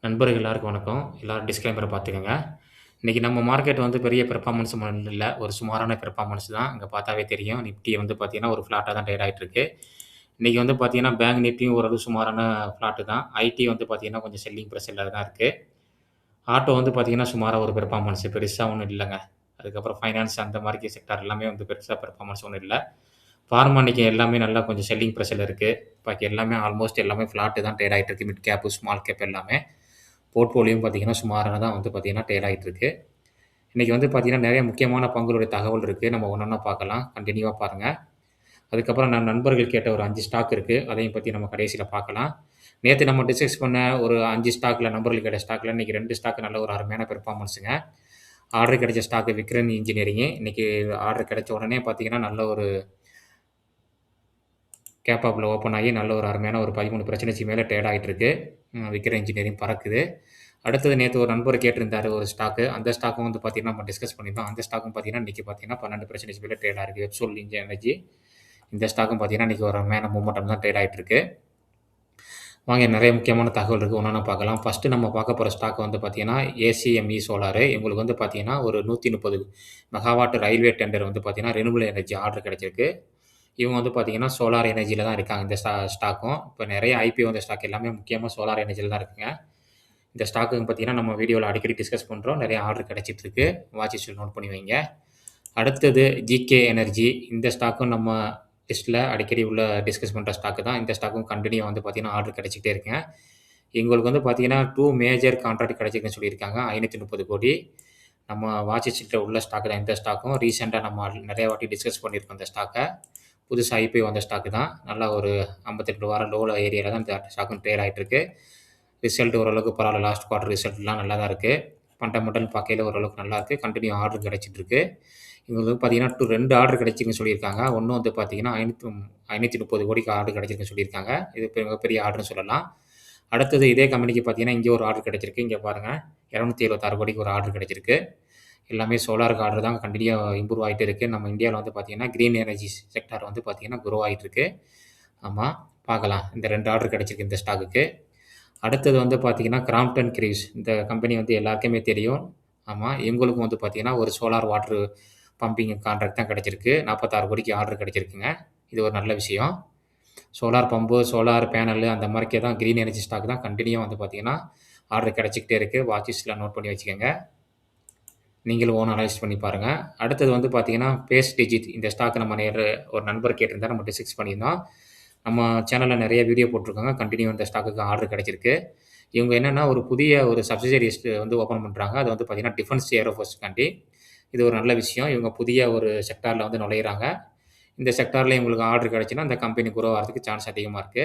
நண்பர்கள் எல்லாருக்கும் வணக்கம். எல்லாரும் டிஸ்க்ளைமர பார்த்துக்கங்க. இன்னைக்கு நம்ம மார்க்கெட் வந்து பெரிய பெர்ஃபார்மன்ஸ் இல்ல. ஒரு சுமாரான பெர்ஃபார்மன்ஸ் தான். அங்க பார்த்தாவே தெரியும். நிஃப்டி வந்து பார்த்தீங்கன்னா, ஒரு ஃப்ளாட்டா தான் ட்ரேட் ஆயிட்டு இருக்கு. இன்னைக்கு வந்து பார்த்தீங்கன்னா, பேங்க் நிஃப்டியும் ஓரளவு சுமாரான ஃப்ளாட்டு தான். ஐடி வந்து பார்த்தீங்கன்னா, கொஞ்சம் செல்லிங் பிரஷர்ல தான் இருக்கு. ஆட்டோ வந்து பார்த்தீங்கன்னா, சுமாரா ஒரு பெர்ஃபார்மன்ஸ் பெருசா ஒண்ணும் இல்லங்க. அதுக்கப்புறம் ஃபைனான்ஸ் அந்த மாரி செக்டார் எல்லாமே வந்து பெருசா பெர்ஃபார்மன்ஸ் ஒண்ணும் இல்ல. ஃபார்மா இன்னைக்கு எல்லாமே நல்லா கொஞ்சம் செல்லிங் பிரஷர்ல இருக்கு. பாக்கி எல்லாமே ஆல்மோஸ்ட் எல்லாமே ஃப்ளாட்டு தான் ட்ரேட் ஆயிட்டு இருக்கு. மிட் கேப், ஸ்மால் கேப் எல்லாமே. போர்ட்ஃபோலியோவும் பார்த்தீங்கன்னா, சுமாரானதா வந்து பார்த்தீங்கன்னா, ட்ரேட் ஆயிட்டு இருக்கு. இன்னைக்கு வந்து பார்த்தீங்கன்னா, நெறைய முக்கியமான பங்குகளுடைய தகவல் இருக்கு. நம்ம ஒண்ணொண்ணா பார்க்கலாம். கன்டினியூவா பாருங்க. அதுக்கப்புறம் நண்பர்கள் கேட்ட ஒரு 5 ஸ்டாக் இருக்கு. அதையும் பத்தி நம்ம கடைசியில பார்க்கலாம். நேத்து நம்ம டிஸ்கஸ் பண்ண ஒரு 5 ஸ்டாக்ல நண்பர்கள் கேட்ட ஸ்டாக்ல இன்னைக்கு 2 ஸ்டாக் நல்ல ஒரு அருமையான பெர்ஃபார்மன்ஸுங்க. ஆர்டர் கிடைச்ச ஸ்டாக் விக்ரன் இன்ஜினியரிங். இன்னைக்கு ஆர்டர் கிடைச்ச உடனே பார்த்தீங்கன்னா, நல்ல ஒரு கேப் அப்ல ஓப்பன் ஆகி நல்ல ஒரு அருமையான ஒரு 13% மேல ட்ரேட் ஆயிட்டு இருக்கு. விக்ரம் இன்ஜினியரிங் பறக்குது. அடுத்தது நேத்து ஒரு நண்பர் கேட்டிருந்தாரு ஒரு ஸ்டாக்கு. அந்த ஸ்டாக்கும் வந்து பார்த்தீங்கன்னா, நம்ம டிஸ்கஸ் பண்ணியிருந்தோம். அந்த ஸ்டாக்கும் பார்த்தீங்கன்னா, இன்னைக்கு பார்த்தீங்கன்னா 12% மேல ட்ரேட் ஆயிருக்கு. வெப்சோல் எனர்ஜி. இந்த ஸ்டாக்கும் பார்த்தீங்கன்னா, இன்னைக்கு ஒரு அருமையான மூவ்மெண்டம் தான் ட்ரேட் ஆயிட்டு இருக்கு. வாங்க நெறைய முக்கியமான தகவல் இருக்கு. ஒண்ணொண்ணா பார்க்கலாம். ஃபர்ஸ்ட்டு நம்ம பார்க்க போற ஸ்டாக் வந்து பார்த்தீங்கன்னா, ஏசிஎம்இ சோலாரு. இவங்களுக்கு வந்து பார்த்தீங்கன்னா, ஒரு 130 மெகாவாட் ரயில்வே டெண்டர் வந்து பார்த்தீங்கன்னா, ரெனியூவல் எனர்ஜி ஆர்டர் கிடைச்சிருக்கு. இவங்க வந்து பார்த்தீங்கன்னா, சோலார் எனர்ஜில தான் இருக்காங்க. இந்த ஸ்டாக்கும். இப்ப நெறைய ஐபிஓ வந்த ஸ்டாக் எல்லாமே முக்கியமா சோலார் எனர்ஜில தான் இருக்குங்க. இந்த ஸ்டாக்குங்க பார்த்தீங்கன்னா, நம்ம வீடியோல அடிக்கடி டிஸ்கஸ் பண்றோம். நெறைய ஆர்டர் கிடைச்சிட்டு இருக்கு. வாட்ச் லிஸ்ட்ல நோட் பண்ணி வைங்க. அடுத்தது ஜிகே எனர்ஜி. இந்த ஸ்டாக்கும் நம்ம லிஸ்ட்ல அடிக்கடி உள்ள டிஸ்கஸ் பண்ற ஸ்டாக் தான். இந்த ஸ்டாக்கும் கன்டினியூவா வந்து பார்த்தீங்கன்னா, ஆர்டர் கிடைச்சுக்கிட்டே இருக்குங்க. இவங்களுக்கு வந்து பார்த்தீங்கன்னா, 2 மேஜர் கான்ட்ராக்ட் கிடைச்சிருக்குன்னு சொல்லியிருக்காங்க. 530 கோடி. நம்ம வாட்ச் லிஸ்ட்ல உள்ள ஸ்டாக் தான் இந்த ஸ்டாக்கும். ரீசென்ட்டா நம்ம நெறைய வாட்டி டிஸ்கஸ் பண்ணியிருக்கோம் இந்த ஸ்டாக்க. புதுசா ஐபிஓ வந்த ஸ்டாக் தான். நல்லா ஒரு 52 வாரம் லோல ஏரியால தான் இந்த ஸ்டாக்கும் ட்ரேட் ஆயிட்டு இருக்கு. ரிசல்ட் ஓரளவுக்கு பரவால்ல. லாஸ்ட் குவார்ட்டர் ரிசல்ட்லாம் நல்லா தான் இருக்கு. ஃபண்டமெண்டல் பார்க்கையில ஓரளவுக்கு நல்லா இருக்கு. கன்டினியூ ஆர்டர் கிடைச்சிட்டு இருக்கு. இவங்களுக்கு பார்த்தீங்கன்னா, 2 ஆர்டர் கிடைச்சிருக்குன்னு சொல்லியிருக்காங்க. ஒண்ணு வந்து பார்த்தீங்கன்னா, 530 கோடிக்கு ஆர்டர் கிடைச்சிருக்குன்னு சொல்லியிருக்காங்க. இது மிகப்பெரிய ஆர்டர்ன்னு சொல்லலாம். அடுத்தது இதே கம்பெனிக்கு பார்த்தீங்கன்னா, இங்க ஒரு ஆர்டர் கிடைச்சிருக்கு. இங்க பாருங்க. 276 கோடிக்கு ஒரு ஆர்டர் கிடைச்சிருக்கு. எல்லாமே சோலாருக்கு ஆர்டர் தான் கன்டினியூவா இம்ப்ரூவ் ஆயிட்டே இருக்கு. நம்ம இந்தியால வந்து பார்த்தீங்கன்னா, கிரீன் எனர்ஜி செக்டார் வந்து பார்த்தீங்கன்னா, குரோ ஆயிட்டு இருக்கு. ஆமா, பார்க்கலாம். இந்த 2 ஆர்டர் கிடைச்சிருக்கு இந்த ஸ்டாக்குக்கு. அடுத்தது வந்து பார்த்தீங்கன்னா, கிராம்ப்டன் கிரீவ்ஸ். இந்த கம்பெனி வந்து எல்லாருக்குமே தெரியும். ஆமா, இவங்களுக்கும் வந்து பார்த்தீங்கன்னா, ஒரு சோலார் வாட்டர் பம்பிங் கான்ட்ராக்ட் தான் கிடைச்சிருக்கு. 46 கோடிக்கு ஆர்டர் கிடைச்சிருக்குங்க. இது ஒரு நல்ல விஷயம். சோலார் பம்பு, சோலார் பேனலு அந்த மாரிக்கே தான் கிரீன் எனர்ஜி ஸ்டாக் தான் கன்டினியூவா வந்து பார்த்தீங்கன்னா, ஆர்டர் கிடைச்சுக்கிட்டே இருக்கு. வாட்ச் லிஸ்ட்ல நோட் பண்ணி வச்சுக்கங்க. நீங்களும் ஓனா அனலைஸ் பண்ணி பாருங்க. அடுத்தது வந்து பார்த்தீங்கன்னா, பேஸ் டிஜிட். இந்த ஸ்டாக் நம்ம ஒரு நண்பர் கேட்டிருந்தார். நம்ம டிஸ்கஸ் பண்ணியிருந்தோம். நம்ம சேனல்ல நெறைய வீடியோ போட்டிருக்காங்க. கன்டினியூ இந்த ஸ்டாக்குக்கு ஆர்டர் கிடைச்சிருக்கு. இவங்க என்னன்னா, ஒரு புதிய ஒரு சப்சிடியரிஸ் வந்து ஓப்பன் பண்றாங்க. அது வந்து பார்த்தீங்கன்னா, டிஃபென்ஸ் ஏரோஃபோர்ஸ்க்காண்டி. இது ஒரு நல்ல விஷயம். இவங்க புதிய ஒரு செக்டார்ல வந்து நுழையிறாங்க. இந்த செக்டார்ல இவங்களுக்கு ஆர்டர் கிடைச்சுன்னா, அந்த கம்பெனி குரோ ஆகுறதுக்கு சான்ஸ் அதிகமா இருக்கு.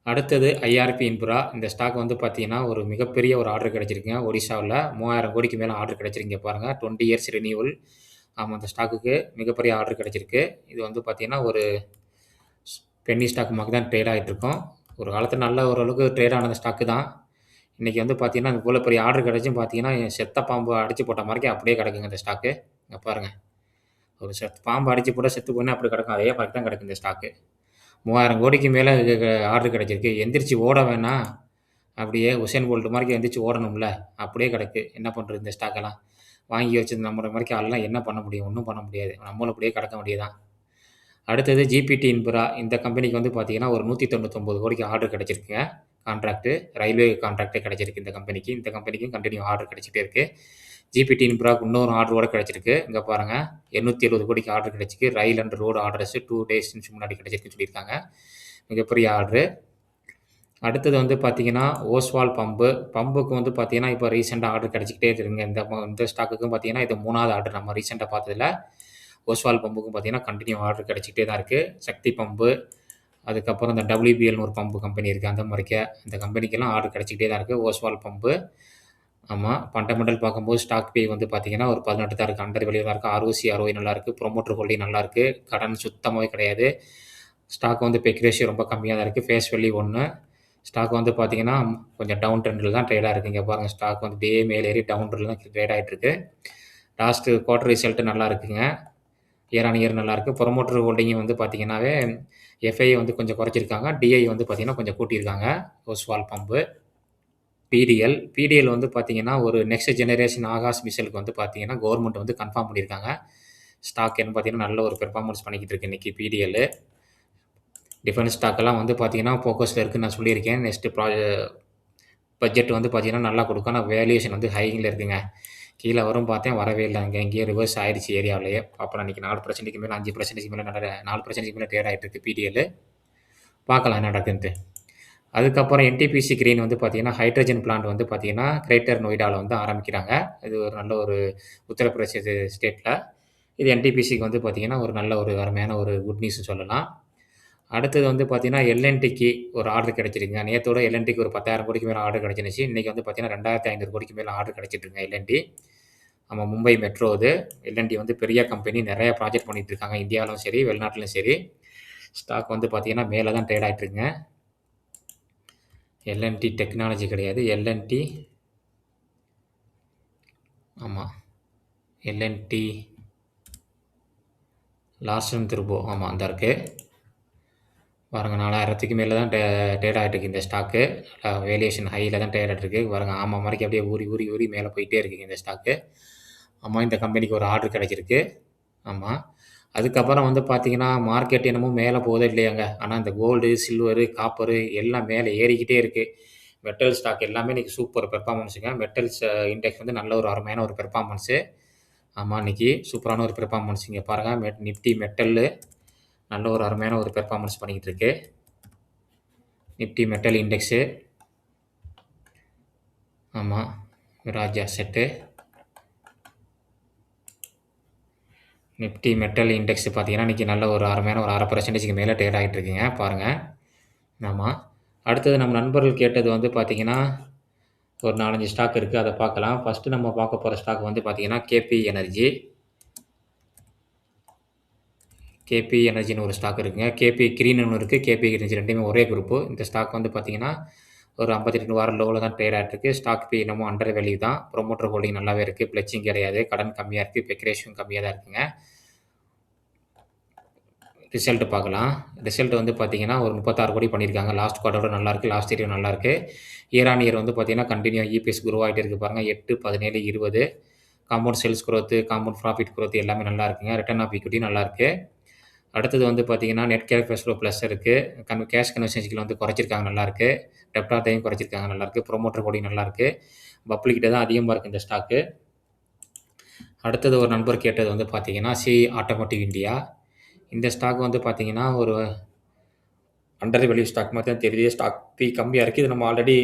அடுத்தது ஐஆர்பி இன்ஃப்ரா. இந்த ஸ்டாக் வந்து பார்த்தீங்கன்னா, ஒரு மிகப்பெரிய ஒரு ஆர்டர் கிடைச்சிருக்குங்க. ஒடிஷாவுல 3000 கோடிக்கு மேல ஆர்டர் கிடைச்சிருக்கு. இங்க பாருங்க 20 இயர்ஸ் ரினியூவல். ஆமா, இந்த ஸ்டாக்குக்கு மிகப்பெரிய ஆர்டர் கிடைச்சிருக்கு. இது வந்து பார்த்தீங்கன்னா, ஒரு பென்னி ஸ்டாக் மாரி தான் ட்ரேட் ஆயிட்டு இருக்கும். ஒரு காலத்துல நல்ல ஓரளவுக்கு ட்ரேட் ஆன ஸ்டாக்கு தான். இன்னைக்கு வந்து பார்த்தீங்கன்னா, இவ்வளோ பெரிய ஆர்டர் கிடைச்சும் பார்த்தீங்கன்னா, செத்த பாம்பு அடிச்சு போட்ட மாரிக்கு அப்படியே கிடக்குங்க இந்த ஸ்டாக்கு. இங்க பாருங்க. ஒரு பாம்பு அடிச்சு போட்டா செத்து போனா அப்படி கிடக்கும். அதே மாரி தான் கிடக்கு இந்த ஸ்டாக்கு. 3000 கோடிக்கு மேல ஆர்டர் கிடைச்சிருக்கு. எந்திரிச்சு ஓட வேணாம். அப்படியே உசேன் போல்ட் மாரிக்கு எந்திரிச்சு ஓடணும்ல. அப்படியே கிடக்கு. என்ன பண்றது இந்த ஸ்டாக்கெல்லாம்? வாங்கி வச்சிருந்த நம்மள மாரிக்கு ஆள்லாம் என்ன பண்ண முடியும்? ஒண்ணும் பண்ண முடியாது. நம்மளும் அப்படியே கிடக்க வேண்டியது தான். அடுத்தது ஜிபிடி இன்ஃப்ரா. இந்த கம்பெனிக்கு வந்து பார்த்தீங்கன்னா, ஒரு 199 கோடிக்கு ஆர்டர் கிடைச்சிருக்குங்க. கான்ட்ராக்ட். ரயில்வே கான்ட்ராக்ட்டே கிடைச்சிருக்கு இந்த கம்பெனிக்கு. இந்த கம்பெனிக்கும் கன்டின்யூ ஆர்டர் கிடைச்சுட்டே இருக்கு. ஜிபிடி இன்ஃப்ராக்கு இன்னொரு ஆர்டரோட கிடைச்சிருக்கு. இங்க பாருங்க. 870 கோடிக்கு ஆர்டர் கிடைச்சிருக்கு. ரயில் அண்ட் ரோடு ஆர்டர்ஸ் 2 டேஸ்க்கு முன்னாடி கிடைச்சிருக்குன்னு சொல்லியிருக்காங்க. மிகப்பெரிய ஆர்டரு. அடுத்தது வந்து பார்த்தீங்கன்னா, ஓஸ்வால் பம்பு. பம்புக்கு வந்து பார்த்தீங்கன்னா, இப்போ ரீசென்ட்டா ஆர்டர் கிடைச்சுக்கிட்டே இருக்குங்க. இந்த ஸ்டாக்குக்கும் பார்த்தீங்கன்னா, இது 3வது ஆர்டர் நம்ம ரீசென்ட்டா பார்த்ததுல. ஓஸ்வால் பம்புக்கும் பார்த்தீங்கன்னா, கன்டினியூ ஆர்டர் கிடைச்சுக்கிட்டே தான் இருக்கு. சக்தி பம்பு, அதுக்கப்புறம் இந்த WBLன்னு ஒரு பம்பு கம்பெனி இருக்கு. அந்த மாரிக்க இந்த கம்பெனிக்கெல்லாம் ஆர்டர் கிடைச்சுக்கிட்டே தான் இருக்கு. ஓஸ்வால் பம்பு. ஆமா. ஃபண்டமெண்டல் பார்க்கும்போது ஸ்டாக் பே வந்து பார்த்தீங்கன்னா, ஒரு 18 தான் இருக்கு. அண்டர் வேல்யூ தான் இருக்கு. ROC, ROI நல்லா இருக்கு. புரமோட்டர் ஹோல்டிங் நல்லா இருக்கு. கடன் சுத்தமாவே கிடையாது. ஸ்டாக் வந்து பெக் ரேஷியோ ரொம்ப கம்மியா தான் இருக்கு. Face value 1. ஸ்டாக் வந்து பார்த்தீங்கன்னா, கொஞ்சம் டவுன் ட்ரெண்ட்ல தான் ட்ரேட் ஆயிருக்கு. இங்க பாருங்க ஸ்டாக் வந்து டே மேல ஏறி டவுன் ட்ரெண்ட்ல தான் ட்ரேட் ஆயிட்டு இருக்கு. லாஸ்ட் குவார்ட்டர் ரிசல்ட் நல்லா இருக்குங்க. இயர் ஆன் இயர் நல்லா இருக்கு. புரமோட்டர் ஹோல்டிங் வந்து பார்த்தீங்கன்னாவே, எஃப்ஐ வந்து கொஞ்சம் குறைச்சிருக்காங்க. டிஐ வந்து பார்த்தீங்கன்னா, கொஞ்சம் கூட்டியிருக்காங்க. ஓஸ்வால் பம்பு. பிடிஎல் வந்து பார்த்தீங்கன்னா, ஒரு நெக்ஸ்ட் ஜெனரேஷன் ஆகாஷ் மிசைலுக்கு வந்து பார்த்தீங்கன்னா, கவர்மெண்ட் வந்து கன்ஃபார்ம் பண்ணியிருக்காங்க. ஸ்டாக் என்ன பார்த்தீங்கன்னா, நல்ல ஒரு பெர்ஃபார்மன்ஸ் பண்ணிக்கிட்டு இருக்கு இன்னைக்கு பிடிஎல். டிஃபென்ஸ் ஸ்டாக்கெல்லாம் வந்து பார்த்தீங்கன்னா, ஃபோக்கஸ்ல இருக்குன்னு நான் சொல்லியிருக்கேன். நெக்ஸ்ட் பட்ஜெட் வந்து பார்த்தீங்கன்னா, நல்லா குடுக்கும். ஆனா வேல்யூவேஷன் வந்து ஹைல இருக்குங்க. கீழ வரும் பார்த்தேன், வரவே இல்ல. அங்க இங்கேயே ரிவர்ஸ் ஆயிடுச்சு ஏரியாவிலேயே. அப்புறம் அன்னைக்கு 4% மேல 5% மேல 4% மேல ட்ரேட் ஆயிட்டு இருக்கு பிடிஎல். பார்க்கலாம் என்ன நடக்குதுன்ட்டு. அதுக்கப்புறம் என்டிபிசி கிரீன் வந்து பார்த்தீங்கன்னா, ஹைட்ரஜன் பிளான்ட் வந்து பார்த்தீங்கன்னா, கிரேட்டர் நொய்டால வந்து ஆரம்பிக்கிறாங்க. இது ஒரு நல்ல ஒரு உத்தரப்பிரதேச ஸ்டேட்ல. இது என்டிபிசிக்கு வந்து பார்த்தீங்கன்னா, ஒரு நல்ல ஒரு அருமையான ஒரு குட் நியூஸ்ன்னு சொல்லலாம். அடுத்தது வந்து பார்த்தீங்கன்னா, எல்&டிக்கு ஒரு ஆர்டர் கிடைச்சிருக்குங்க. நேத்தோட எல்&டிக்கு ஒரு 10,000 கோடிக்கு மேல ஆர்டர் கிடைச்சிருந்துச்சு. இன்னைக்கு வந்து பார்த்தீங்கன்னா, 2,500 கோடிக்கு மேல ஆர்டர் கிடைச்சிட்டு எல்&டி. நம்ம மும்பை மெட்ரோ இது. எல்&டி வந்து பெரிய கம்பெனி. நெறைய ப்ராஜெக்ட் பண்ணிட்டு இருக்காங்க. இந்தியாவிலும் சரி, வெளிநாட்டிலும் சரி. ஸ்டாக் வந்து பார்த்தீங்கன்னா, மேல தான் ட்ரேட் ஆயிட்டு இருக்குங்க. எல்&டி டெக்னாலஜி கிடையாது. எல்&டி ஆமா. எல்&டி லார்சன் துர்போ ஆமா இந்தா இருக்கு. பாருங்க 4,000க்கு மேல தான் ட்ரேட் ஆயிட்டு இருக்கு இந்த ஸ்டாக்கு. வேல்யூவேஷன் ஹைல தான் ட்ரேட் ஆயிட்டு இருக்கு. பாருங்க ஆமை மாரிக்கு அப்படியே ஊறி மேல போயிட்டே இருக்குங்க இந்த ஸ்டாக்கு. ஆமா இந்த கம்பெனிக்கு ஒரு ஆர்டர் கிடைச்சிருக்கு. ஆமா. அதுக்கப்புறம் வந்து பார்த்தீங்கன்னா, மார்க்கெட் என்னமோ மேல போகுதோ இல்லையாங்க. ஆனா இந்த கோல்டு, சில்வரு, காப்பரு எல்லாம் மேல ஏறிக்கிட்டே இருக்கு. மெட்டல் ஸ்டாக் எல்லாமே இன்னைக்கு சூப்பர் பெர்ஃபார்மன்ஸுங்க. மெட்டல்ஸ் இண்டெக்ஸ் வந்து நல்ல ஒரு அருமையான ஒரு பெர்ஃபார்மன்ஸு. ஆமா, இன்னைக்கு சூப்பரான ஒரு பெர்ஃபார்மன்ஸ். இங்க பாருங்க நிஃப்டி மெட்டல்லு நல்ல ஒரு அருமையான ஒரு பெர்ஃபார்மன்ஸ் பண்ணிக்கிட்டு இருக்கு. Nifty metal index. ஆமா. Mirae asset. Nifty metal index பார்த்தீங்கன்னா, இன்னைக்கு நல்ல ஒரு அருமையான ஒரு 1/2%க்கு மேல ட்ரேட் ஆகிட்டு இருக்குங்க. பாருங்க. ஆமா. அடுத்தது நம்ம நண்பர்கள் கேட்டது வந்து பார்த்தீங்கன்னா, ஒரு 4, 5 ஸ்டாக் இருக்கு. அத பார்க்கலாம். ஃபர்ஸ்ட்டு நம்ம பார்க்க போற ஸ்டாக் வந்து பார்த்தீங்கன்னா, கேபி எனர்ஜி. கேபி எனர்ஜின்னு ஒரு ஸ்டாக் இருக்குங்க. கேபி கிரீன்னு ஒண்ணு இருக்கு. கேபி எனர்ஜி 2மே ஒரே குரூப்பு. இந்த ஸ்டாக் வந்து பார்த்தீங்கன்னா, ஒரு 52 வார லோல தான் ட்ரேட் ஆயிட்டு இருக்கு. ஸ்டாக் பி என்னமோ அண்டர் வேல்யூ தான். புரமோட்டர் ஹோல்டிங் நல்லாவே இருக்கு. பிளட்ஜிங் கிடையாது. கடன் கம்மியா இருக்கு. பெக் ரேஷியோவும் கம்மியா தான் இருக்குங்க. ரிசல்ட் பார்க்கலாம். ரிசல்ட் வந்து பார்த்தீங்கன்னா, ஒரு 36 கோடி பண்ணியிருக்காங்க. லாஸ்ட் குவார்ட்டரோட நல்லாயிருக்கு. லாஸ்ட் இயரும் நல்லாயிருக்கு. இயர் ஆன் இயர் வந்து பார்த்தீங்கன்னா, கன்டினியூ இபிஎஸ் குரோ ஆயிட்டே இருக்கு பாருங்க. 8, 17, 20 compound sales growth, compound profit growth எல்லாமே நல்லா இருக்குங்க. ரிட்டர்ன் ஆஃப் ஈக்விட்டி நல்லா இருக்கு. அடுத்தது வந்து பார்த்தீங்கன்னா, நெட் கேஷ் ஃப்ளோ ப்ளஸ் இருக்கு. கேஷ் கன்வர்ஷன் சைக்கிள் வந்து குறைச்சிருக்காங்க நல்லாயிருக்கு. டெப்டார் டைம் குறைச்சிருக்காங்க நல்லாயிருக்கு. ப்ரொமோட்டர் ஹோல்டிங் நல்லாயிருக்கு. பப்ளிக்கிட்ட தான் அதிகமா இருக்கு இந்த ஸ்டாக்கு. அடுத்தது ஒரு நண்பர் கேட்டது வந்து பார்த்தீங்கன்னா, ஆட்டோமோட்டிவ் இந்தியா. இந்த ஸ்டாக் வந்து பார்த்தீங்கன்னா, ஒரு அண்டர் வேல்யூ ஸ்டாக் மாரி தான் தெரியுது. ஸ்டாக் பி கம்மியா இருக்கு. இது நம்ம ஆல்ரெடி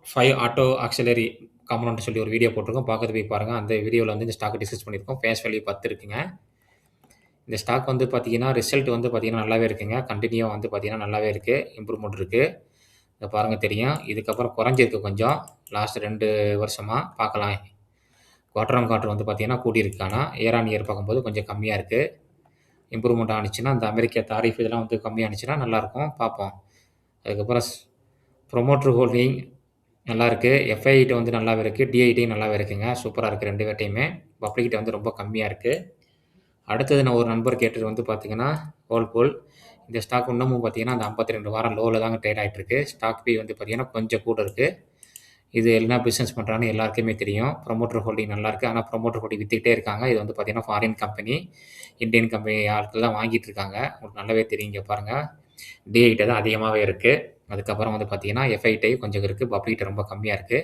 5 ஆட்டோ ஆக்ஸிலரி காம்பனன்ட் சொல்லி ஒரு வீடியோ போட்டிருக்கோம். பார்க்கறது போய் பாருங்க. அந்த வீடியோல வந்து இந்த ஸ்டாக்க டிஸ்கஸ் பண்ணியிருக்கோம். ஃபேஸ் வேல்யூ 10 இருக்குங்க. இந்த ஸ்டாக் வந்து பார்த்தீங்கன்னா, ரிசல்ட் வந்து பார்த்தீங்கன்னா நல்லாவே இருக்குங்க. கன்டினியூவா வந்து பார்த்தீங்கன்னா நல்லாவே இருக்கு. இம்ப்ரூவ்மென்ட் இருக்கு. இத பாருங்க தெரியும். இதுக்கப்புறம் குறைஞ்சிருக்கு கொஞ்சம். லாஸ்ட் 2 வருஷமா பார்க்கலாம். குவார்டர் ஆன் குவார்டர் வந்து பார்த்தீங்கன்னா கூடியிருக்கு. ஆனா இயர் ஆன் இயர் பார்க்கும்போது கொஞ்சம் கம்மியா இருக்கு. இம்ப்ரூவ்மென்ட் ஆனுச்சுன்னா, அந்த அமெரிக்க தாரிஃப் இதெல்லாம் வந்து கம்மியானுச்சுன்னா நல்லாயிருக்கும். பார்ப்போம். அதுக்கப்புறம் ப்ரொமோட்டர் ஹோல்டிங் நல்லாயிருக்கு. எஃப்ஐட்ட வந்து நல்லாவே இருக்கு. டிஐடியும் நல்லாவே இருக்குங்க. சூப்பரா இருக்கு 2 பேர்ட்டயுமே. பப்ளிக்கிட்ட வந்து ரொம்ப கம்மியா இருக்கு. அடுத்தது நான் ஒரு நண்பர் கேட்டது வந்து பார்த்தீங்கன்னா, வேர்ல்பூல். இந்த ஸ்டாக் இன்னமும் பார்த்தீங்கன்னா, அந்த 52 வாரம் லோல தாங்க ட்ரேட் ஆயிட்டு இருக்கு. ஸ்டாக் பி வந்து பார்த்தீங்கன்னா, கொஞ்சம் கூட இருக்கு. இது என்ன பிசினஸ் பண்றான்னு எல்லாருக்குமே தெரியும். ப்ரொமோட்டர் ஹோல்டிங் நல்லாயிருக்கு. ஆனா ப்ரொமோட்டர் ஹோல்டிங் வித்துக்கிட்டே இருக்காங்க. இது வந்து பார்த்தீங்கன்னா, ஃபாரின் கம்பெனி. இந்தியன் கம்பெனி ஆட்கள் தான் வாங்கிட்டு இருக்காங்க. உங்களுக்கு நல்லாவே தெரியும். இங்க பாருங்க. டிஐட்ட தான் அதிகமாவே இருக்கு. அதுக்கப்புறம் வந்து பார்த்தீங்கன்னா, எஃப்ஐட்டயும் கொஞ்சம் இருக்கு. பப்ளிக்கிட்ட ரொம்ப கம்மியா இருக்கு.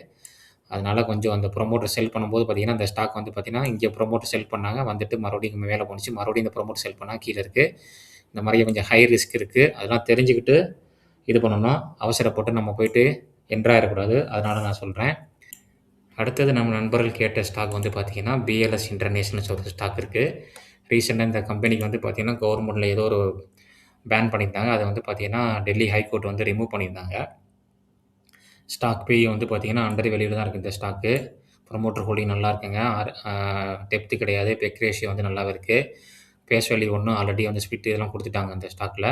அதனால கொஞ்சம் அந்த ப்ரொமோட்டர் செல் பண்ணும்போது பார்த்தீங்கன்னா, இந்த ஸ்டாக் வந்து பார்த்தீங்கன்னா, இங்க ப்ரொமோட்டர் செல் பண்ணாங்க. வந்துட்டு மறுபடியும் மேல போணுச்சு. மறுபடியும் இந்த ப்ரொமோட்டர் செல் பண்ணாங்க. கீழ இருக்கு. இந்த மாரி கொஞ்சம் ஹை ரிஸ்க் இருக்கு. அதெல்லாம் தெரிஞ்சுக்கிட்டு இது பண்ணணும். அவசரப்பட்டு நம்ம போயிட்டு என்டர் ஆயிறக்கூடாது. அதனால நான் சொல்றேன். அடுத்தது நம்ம நண்பர்கள் கேட்ட ஸ்டாக் வந்து பார்த்தீங்கன்னா, பிஎல்எஸ் இன்டர்நேஷனல் ஒரு ஸ்டாக் இருக்கு. ரீசென்ட்டா இந்த கம்பெனிக்கு வந்து பார்த்தீங்கன்னா, கவர்மெண்ட்ல ஏதோ ஒரு பேன் பண்ணியிருந்தாங்க. அத வந்து பார்த்தீங்கன்னா, டெல்லி ஹைகோர்ட் வந்து ரிமூவ் பண்ணியிருந்தாங்க. ஸ்டாக் பி வந்து பார்த்தீங்கன்னா, அண்டர் வேல்யூல தான் இருக்கு இந்த ஸ்டாக்கு. ப்ரொமோட்டர் ஹோல்டிங் நல்லா இருக்குங்க. டெப்த் கிடையாது. பெக் ரேஷியோ வந்து நல்லாவே இருக்கு. ஃபேஸ் வேல்யூ 1 ஆல்ரெடி வந்து ஸ்பிட் இதெல்லாம் குடுத்துட்டாங்க இந்த ஸ்டாக்ல.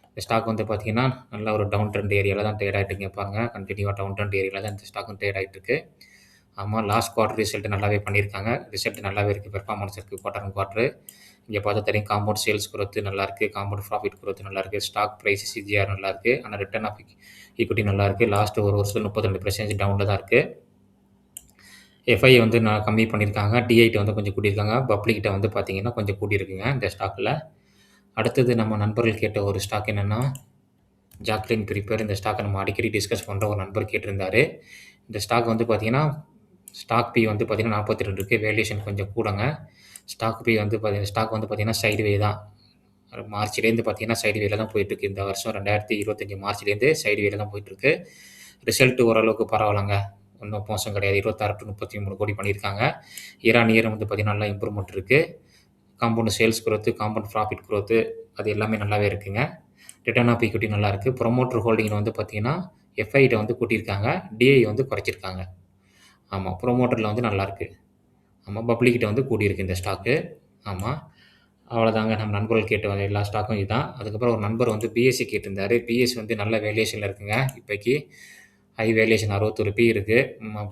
இந்த ஸ்டாக் வந்து பார்த்தீங்கன்னா, நல்ல ஒரு டவுன் ட்ரெண்ட் ஏரியால தான் ட்ரேட் ஆயிட்டு இருக்குங்க பாருங்க. கன்டினியூவா டவுன் ட்ரெண்ட் ஏரியால தான் இந்த ஸ்டாக்கும் ட்ரேட் ஆயிட்டு இருக்கு. ஆமா, லாஸ்ட் குவார்ட்டர் ரிசல்ட் நல்லாவே பண்ணியிருக்காங்க. ரிசல்ட் நல்லாவே இருக்கு. பெர்ஃபார்மன்ஸ் இருக்கு குவார்ட்டர் ஆன் குவார்ட்டர். இங்கே பார்த்தா தெரியும் காம்பவுண்ட் சேல்ஸ் குரோத் நல்லாயிருக்கு, காம்பவுண்ட் ப்ராஃபிட் குரோத் நல்லாயிருக்கு, ஸ்டாக் ப்ரைஸ் சிஜிஆர் நல்லாயிருக்கு, ஆனால் ரிட்டர்ன் ஆஃப் ஈக்விட்டி நல்லாயிருக்கு. லாஸ்ட் ஒரு வருஷத்துல 32% டவுனில் தான் இருக்குது. எஃப்ஐ வந்து நான் கம்மி பண்ணியிருக்காங்க, டிஐட்ட வந்து கொஞ்சம் கூட்டியிருக்காங்க, பப்ளிக்கிட்ட வந்து பார்த்தீங்கன்னா கொஞ்சம் கூட்டியிருக்குங்க இந்த ஸ்டாக்கில். அடுத்தது நம்ம நண்பர்கள் கேட்ட ஒரு ஸ்டாக் என்னென்னா ஜாக்லின் ப்ரிப்பேர். இந்த ஸ்டாக்கை நம்ம அடிக்கடி டிஸ்கஸ் பண்ணுற ஒரு நண்பர் கேட்டிருந்தாரு. இந்த ஸ்டாக் வந்து பார்த்தீங்கன்னா ஸ்டாக் பி வந்து பார்த்தீங்கன்னா 42 இருக்குது, வேல்யூஷன் கொஞ்சம் கூடங்க. ஸ்டாக் பி வந்து ஸ்டாக் வந்து பார்த்தீங்கன்னா சைடுவே தான். மார்ச்லேருந்து பார்த்தீங்கன்னா சைடுவேல தான் போயிட்டுருக்கு. இந்த வருஷம் 2025 மார்ச்லேருந்து சைடுவேல தான் போயிட்டுருக்கு. ரிசல்ட் ஓரளவுக்கு பரவாயில்லங்க, ஒன்றும் மோசம் கிடையாது. 26 to 33 கோடி பண்ணியிருக்காங்க. இயர் ஆன் இயர் வந்து பார்த்தீங்கன்னா நல்லா இம்ப்ரூவ்மெண்ட் இருக்குது. Compound sales growth, compound profit growth அது எல்லாமே நல்லாவே இருக்குங்க. ரிட்டர்ன் ஆஃப் ஈக்விட்டி நல்லா இருக்குது. ப்ரொமோட்டர் ஹோல்டிங்கில் வந்து பார்த்தீங்கன்னா எஃப்ஐட்ட வந்து கூட்டியிருக்காங்க, டிஐ வந்து குறைச்சிருக்காங்க. ஆமாம், ப்ரொமோட்டரில் வந்து நல்லாயிருக்கு. ஆமாம், பப்ளிக்கிட்ட வந்து கூடியிருக்கு இந்த ஸ்டாக்கு. ஆமாம், அவ்வளோதாங்க. நம்ம நண்பர்கள் கேட்ட எல்லா ஸ்டாக்கும் இதுதான். அதுக்கப்புறம் ஒரு நண்பர் வந்து பிஎஸ்சி கேட்டிருந்தாரு. பிஎஸ்சி வந்து நல்ல வேல்யூஷனில் இருக்குங்க. இப்போக்கி ஹை வேல்யூஷன் 61 பி இருக்குது.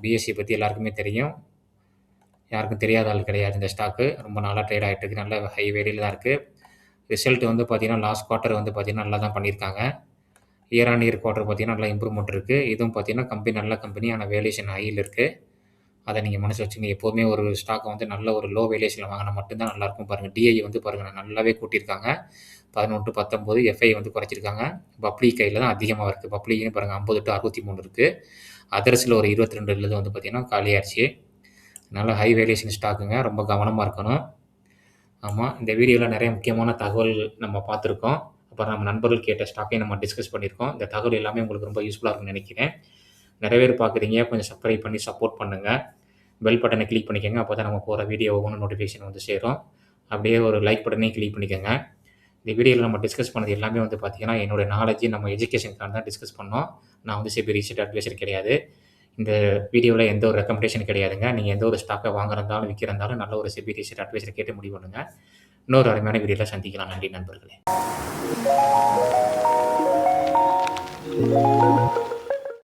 பிஎஸ்சி பற்றி எல்லாருக்குமே தெரியும், யாருக்கும் தெரியாத ஆள் கிடையாது. இந்த ஸ்டாக்கு ரொம்ப நாளாக ட்ரேட் ஆகிட்டு இருக்குது, நல்ல ஹை வேல்யூவில் தான் இருக்குது. ரிசல்ட் வந்து பார்த்தீங்கன்னா லாஸ்ட் குவார்ட்டர் வந்து பார்த்தீங்கன்னா நல்லா தான் பண்ணியிருக்காங்க. இயர் ஆன் இயர் குவார்ட்டர் பார்த்தீங்கன்னா நல்லா இம்ப்ரூவ்மெண்ட் இருக்குது. இதுவும் பார்த்தீங்கன்னா கம்பெனி நல்ல கம்பெனி, ஆனால் வேல்யூஷன் ஹையில் இருக்குது. அதை நீங்கள் மனசு வச்சுங்க. எப்போதுமே ஒரு ஸ்டாக்கை வந்து நல்ல ஒரு லோ வேல்யூஷனில் வாங்கினா மட்டும்தான் நல்லாயிருக்கும். பாருங்கள், டிஐ வந்து பாருங்கள் நல்லாவே கூட்டியிருக்காங்க, 11 to 19. எஃப்ஐ வந்து குறைச்சிருக்காங்க. பப்ளி கையில் தான் அதிகமாக இருக்குது. பப்ளிக்னு பாருங்கள் 50 to 63 இருக்குது. அதர்ஸில் ஒரு 22 வந்து பார்த்தீங்கன்னா காலியாகிடுச்சு. நல்ல ஹை வேல்யூஷன் ஸ்டாக்குங்க, ரொம்ப கவனமாக இருக்கணும். ஆமாம், இந்த வீடியோவில் நிறைய முக்கியமான தகவல் நம்ம பார்த்துருக்கோம். அப்புறம் நம்ம நண்பர்கள் கேட்ட ஸ்டாக்கையும் நம்ம டிஸ்கஸ் பண்ணியிருக்கோம். இந்த தகவல் எல்லாமே உங்களுக்கு ரொம்ப யூஸ்ஃபுல்லாக இருக்கும்னு நினைக்கிறேன். நிறைய பேர் பார்க்குறீங்க, கொஞ்சம் சப்ஸ்கிரைப் பண்ணி சப்போர்ட் பண்ணுங்கள். பெல் பட்டனை கிளிக் பண்ணிக்கோங்க, அப்போ தான் நம்ம போகிற வீடியோ ஒவ்வொன்றும் நோட்டிஃபிகேஷன் வந்து சேரும். அப்படியே ஒரு லைக் பட்டனையும் கிளிக் பண்ணிக்கோங்க. இந்த வீடியோவில் நம்ம டிஸ்கஸ் பண்ணது எல்லாமே வந்து பார்த்தீங்கன்னா என்னோடய நாலேஜ், நம்ம எஜுகேஷனுக்காக தான் டிஸ்கஸ் பண்ணோம். நான் வந்து செபி ரிசர்ச் அட்வைசர் கிடையாது. இந்த வீடியோவில் எந்த ஒரு ரெக்கமெண்டேஷன் கிடையாதுங்க. நீங்கள் எந்த ஒரு ஸ்டாக்கை வாங்குறதாலும் விற்கிறதாலும் நல்ல ஒரு செபி ரிசர்ச் அட்வைசர் கேட்டு முடிவு பண்ணுங்கள். இன்னொரு அருமையான வீடியோவில் சந்திக்கலாம். நன்றி நண்பர்களே.